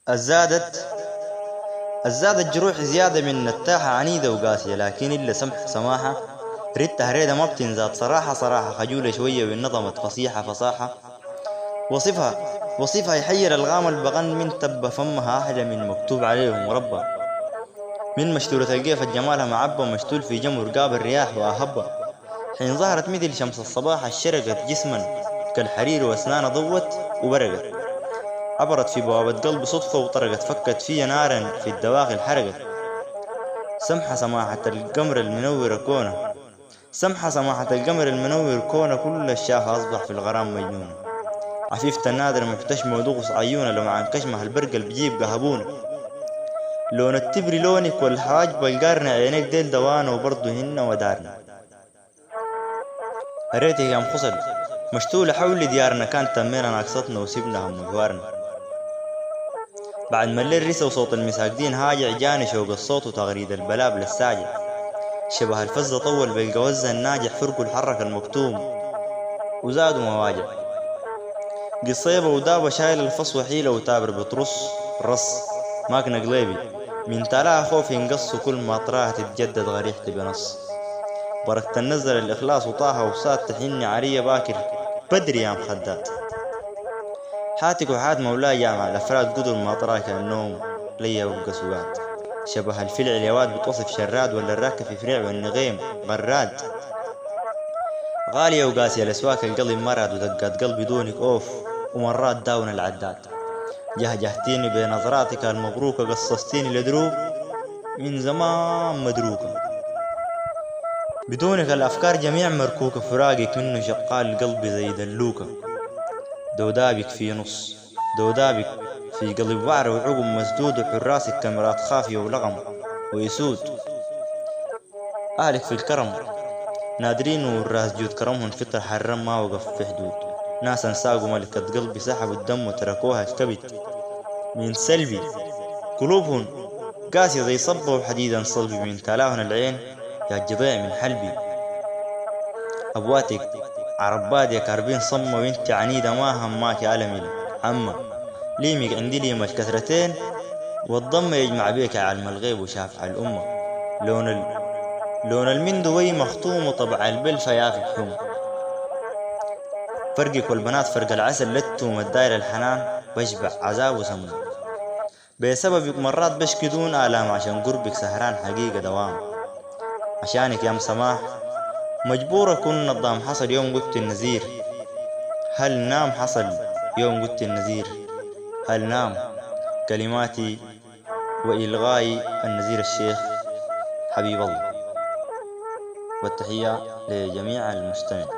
الزادت الزادت جروح زيادة من نتاحة عنيدة وقاسية، لكن إلا سمح سماحة. ريتها ريدة ما بتنزاد صراحة صراحة، خجولة شوية والنظمت فصيحة فصاحة. وصفها يحير الغام البغن، من تب فمها أحلى من مكتوب عليه مربى. من مشتولة القيف جمالها معبى، مشتول في جمر قاب الرياح وأهبى. حين ظهرت مثل شمس الصباح الشرقت جسما كالحرير، وأسنان ضوت وبرقت. عبرت في بوابة قلب صدفة وطرقت، فكت في نارا في الدواخل حرقت. سمحة سماحة القمر المنور كونه سمحة سماحة القمر المنور كونه، كل الشاف أصبح في الغرام مجنون. عفيفة النادر محتشمة ودغص عيونة، لو عن كشمها البرق اللي بجيب قهبونة. لون التبري لونك والحاجب القارنة، عينيك ديل دوانة وبرضه هن ودارنا. هريتك يا مخصل مشتولة حول ديارنا، كانت تمينا ناقصتنا وسيبنا هم جوارنا. بعد ما الليل رسى وصوت المساقدين هاجع، جاني شوق الصوت وتغريد البلاب للساجع. شبه الفزة طول بالقوزة الناجح، فرقوا الحرك المكتوم وزادوا مواجع. قصيبة ودابة شايل الفص وحيلة، وتابر بترص رص ماكنة قليبي. من تلاها خوف ينقص، وكل ما طراها تتجدد غريحتي بنص. بركة النزل الإخلاص وطاها وساد، تحيني عرية باكر بدري يا مخدات. حاتك وحات مولاي جامع الأفراد، قدر ما طراك النوم ليا وبقى سواد. شبه الفلع اليواد بتوصف شراد، ولا الراكة في فريع والنغيم غراد. غالية وقاسية الأسواك القلب مراد، ودقات قلبي دونك أوف ومرات داون العداد. جهجهتيني بنظراتك المبروكة، قصصتيني لدروب من زمان مدروكة. بدونك الأفكار جميع مركوكة، فراقك منه شقال قلبي زي دلوكة. دودابك في نص دودابك في قلب وعر وعقب مسدود، وحراسك كاميرات خافية ولغم ويسود. أهلك في الكرم نادرين، والراس جود كرمهم فطر حرم ما وقف في حدود. ناس انساقوا ملكة قلبي، سحبوا الدم وتركوها الكبد من سلبي. قلوبهم قاسية زي صبة وحديدا صلبي، من تلاهن العين يا جضيع من حلبي. أبواتك عرباد يا كاربين صمة، وانت عنيدة ما هماك ألمي عمة. ليمك عندي ليمة كثرتين، والضم يجمع بيك علم الغيب وشافع الأمة. لون المندوي مختوم، وطبع البلفة يا في الحوم. فرقك والبنات فرق العسل، لتوم الداير الحنان بشبع عذاب وسموم. بسببك مرات بشكي دون آلام، عشان قربك سهران حقيقة دوام. عشانك يا مسماح مجبور أكون نظام، حصل يوم قلت النذير. هل نام حصل يوم قلت النذير. هل نام كلماتي وإلغائي النذير الشيخ حبيب الله. والتحية لجميع المستمعين.